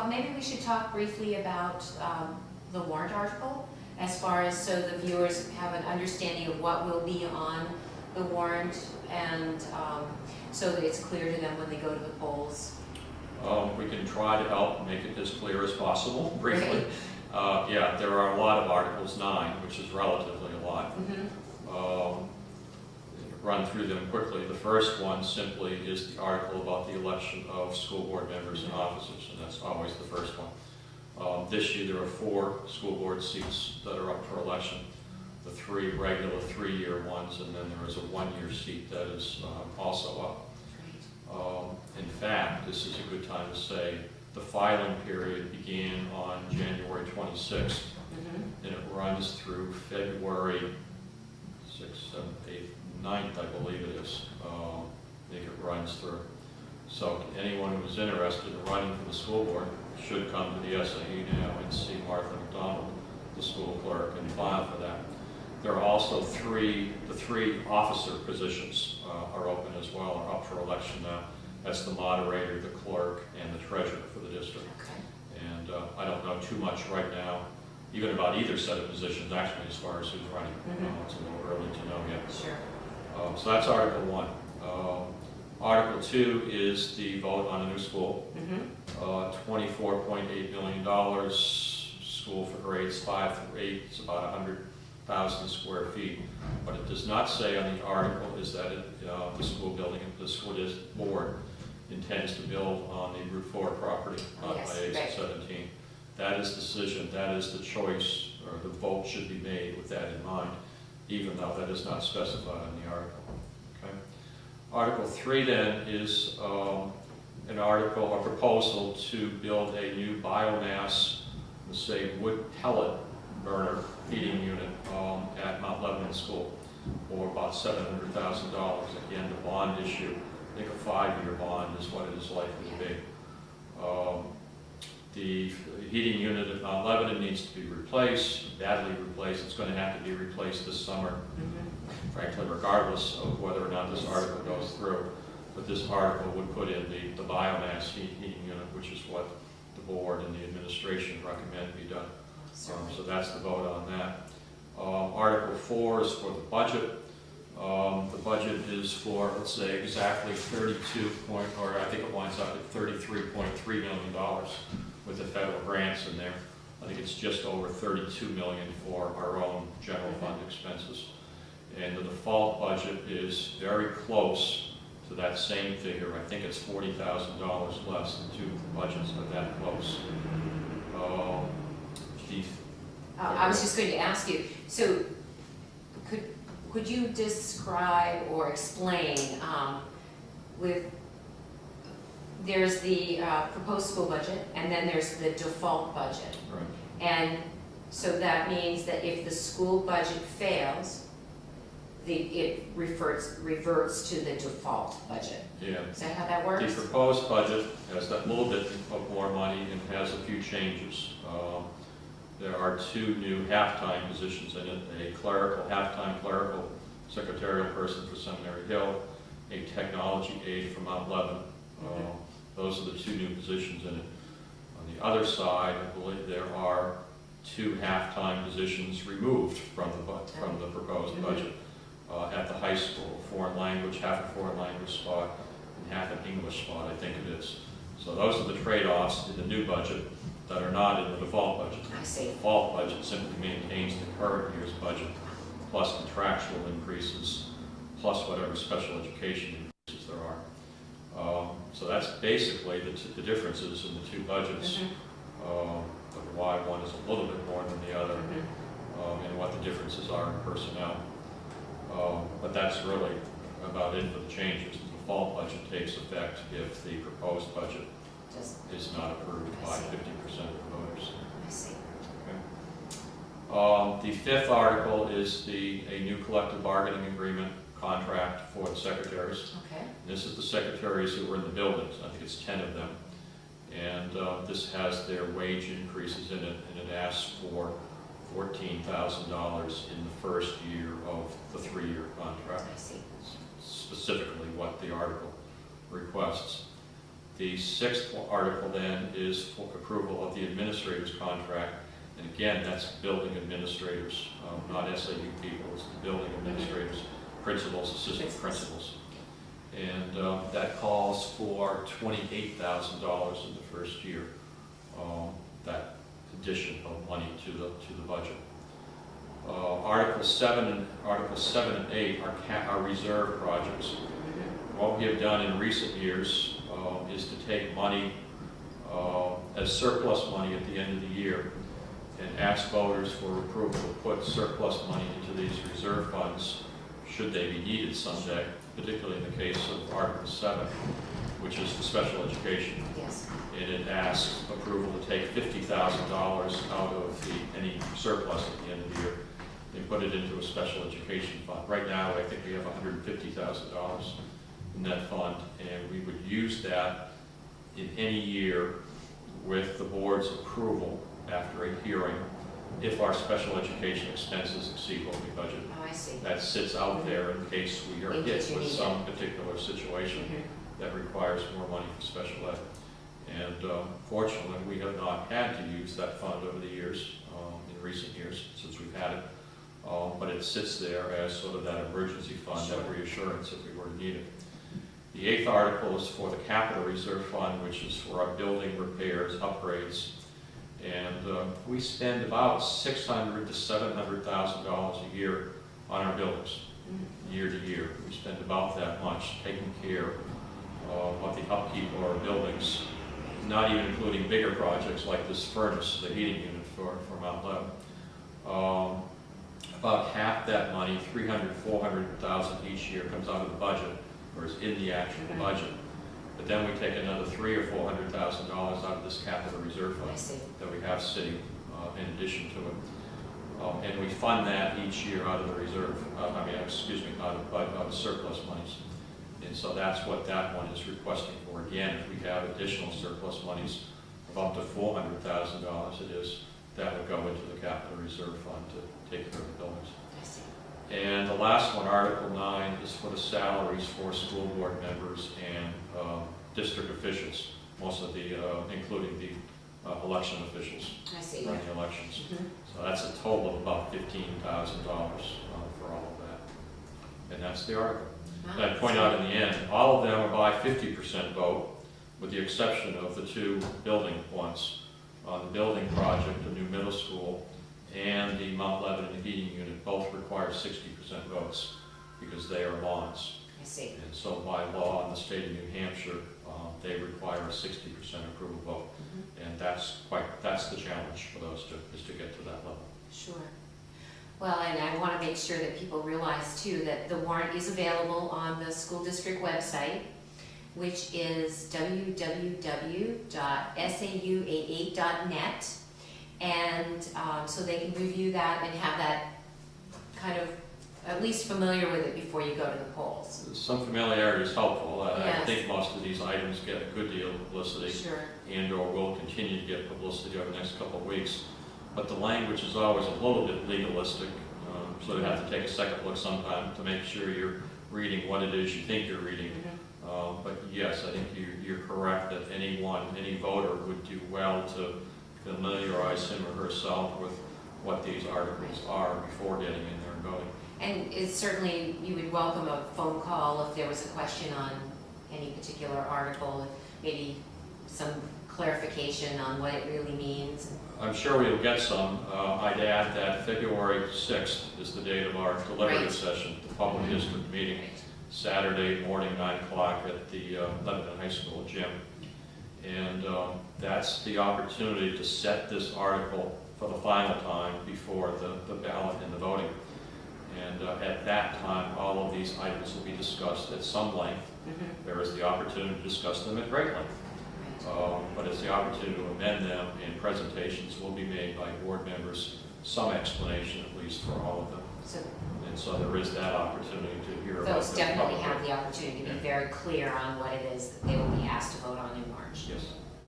maybe we should talk briefly about the warrant article, as far as so the viewers have an understanding of what will be on the warrant, and so that it's clear to them when they go to the polls. We can try to help make it as clear as possible, briefly. Okay. Yeah, there are a lot of articles, 9, which is relatively a lot. Mm-hmm. Run through them quickly. The first one simply is the article about the election of school board members and officers, and that's always the first one. This year there are 4 school board seats that are up for election. The 3 regular 3-year ones, and then there is a 1-year seat that is also up. In fact, this is a good time to say the filing period began on January 26th, and it runs through February 6th, 7th, 8th, 9th, I believe it is. I think it runs through. So anyone who's interested in running for the school board should come to the SAE now and see Martha McDonald, the school clerk, and file for that. There are also the 3 officer positions are open as well, are up for election now. That's the moderator, the clerk, and the treasurer for the district. Okay. And I don't know too much right now, even about either set of positions, actually, as far as who's running. It's a little early to know yet. Sure. So that's Article 1. Article 2 is the vote on a new school. $24.8 million, school for grades 5 through 8. It's about 100,000 square feet. What it does not say on the article is that the school building, the school district board intends to build on the Route 4 property on Yes, exit right. 17. That is decision, that is the choice, or the vote should be made with that in mind, even though that is not specified in the article. Okay. Article 3 then is an article, a proposal to build a new biomass, let's say wood pellet burner heating unit at Mount Lebanon School for about $700,000. Again, the bond issue, I think a 5-year bond is what it is likely to be. The heating unit at Mount Lebanon needs to be replaced, badly replaced. It's going to have to be replaced this summer, frankly, regardless of whether or not this article goes through. But this article would put in the biomass heating unit, which is what the board and the administration recommend be done. So that's the vote on that. Article 4 is for the budget. The budget is for, let's say, exactly I think it winds up at $33.3 million with the federal grants in there. I think it's just over $32 million for our own general fund expenses. And the default budget is very close to that same figure. I think it's $40,000 less. The 2 budgets are that close. I was just going to ask you, so could you describe or explain there's the proposed school budget, and then there's the default budget. Right. And so that means that if the school budget fails, it reverts to the default budget. Yeah. Is that how that works? The proposed budget has that little bit of more money and has a few changes. There are 2 new half-time positions in it, a half-time clerical secretarial person for Seminary Hill, a technology aide for Mount Lebanon. Those are the 2 new positions in it. On the other side, I believe there are 2 half-time positions removed from the proposed budget at the high school, half a foreign language spot and half an English spot, I think it is. So those are the trade-offs in the new budget that are not in the default budget. I see. The default budget simply maintains the current year's budget, plus contractual increases, plus whatever special education increases there are. So that's basically the differences in the 2 budgets, of why one is a little bit more than the other, and what the differences are in personnel. But that's really about it for the changes. The default budget takes effect if the proposed budget is not approved by 50% of the voters. I see. Okay. The 5th article is a new collective bargaining agreement contract for the secretaries. Okay. This is the secretaries who were in the buildings. I think it's 10 of them. And this has their wage increases in it, and it asks for $14,000 in the first year of the 3-year contract. I see. Specifically what the article requests. The sixth article then is for approval of the administrator's contract. And again, that's building administrators, not SAU people, it's the building administrators, principals, assistant principals. And that calls for $28,000 in the first year, that addition of money to the budget. Article 7 and 8 are reserve projects. What we have done in recent years is to take money as surplus money at the end of the year and ask voters for approval to put surplus money into these reserve funds should they be needed someday, particularly in the case of Article 7, which is the special education. Yes. And it asks approval to take $50,000 out of any surplus at the end of the year and put it into a special education fund. Right now, I think we have $150,000 in that fund, and we would use that in any year with the board's approval after a hearing if our special education expenses exceed what we budgeted. Oh, I see. That sits out there in case we are In hit case you with need some particular situation Mhm. that requires more money for special ed. And fortunately, we have not had to use that fund over the years, in recent years, since we've had it. But it sits there as sort of that emergency fund, that Sure. reassurance if we were to need it. The eighth article is for the capital reserve fund, which is for our building repairs, upgrades. And we spend about $600,000 to $700,000 a year on our buildings, year to year. We spend about that much taking care of the upkeep of our buildings, not even including bigger projects like this furnace, the heating unit for Mount Lebanon. About half that money, $300,000, $400,000 each year, comes out of the budget, or is in the actual budget. But then we take another $300,000 or $400,000 out of this capital reserve I fund see. that we have sitting in addition to it. And we fund that each year out of the reserve, out of surplus monies. And so that's what that one is requesting for. Again, if we have additional surplus monies of up to $400,000, that would go into the capital reserve fund to take care of the buildings. I see. And the last one, Article 9, is for the salaries for school board members and district officials, most of the, including the election officials I see. running the elections. Mhm. So that's a total of about $15,000 for all of that. And that's the article. Wow, And I'd point out in the end, all of them are by 50% vote, with the exception of the two building ones. The building project, the new middle school, and the Mount Lebanon heating unit both require 60% votes because they are lawns. I see. And so by law in the state of New Hampshire, they require a 60% approval vote. And that's the challenge for those two, is to get to that level. Sure. Well, and I want to make sure that people realize too that the warrant is available on the school district website, which is www.sau88.net. And so they can review that and have that kind of at least familiar with it before you go to the polls. Some familiarity is helpful. I Yes. think most of these items get a good deal of publicity Sure. and/or will continue to get publicity over the next couple of weeks. But the language is always a little bit legalistic, so you have to take a second look sometime to make sure you're reading what it is you think you're reading. But yes, I think you're correct that any voter would do well to familiarize him or herself with what these articles are before getting in there and voting. And it's certainly, you would welcome a phone call if there was a question on any particular article, maybe some clarification on what it really means. I'm sure we'll get some. I'd add that February 6th is the date of our deliberative Right. session, the public district meeting, Saturday morning, 9 o'clock at the Lebanon High School gym. And that's the opportunity to set this article for the final time before the ballot and the voting. And at that time, all of these items will be discussed at some length. There is the opportunity to discuss them at great length. But it's the opportunity to amend them, and presentations will be made by board members, some explanation at least for all of them. So And so there is that opportunity to hear about those them definitely publicly. have the opportunity to be Yeah. very clear on what it is that they will be asked to vote on in March. Yes.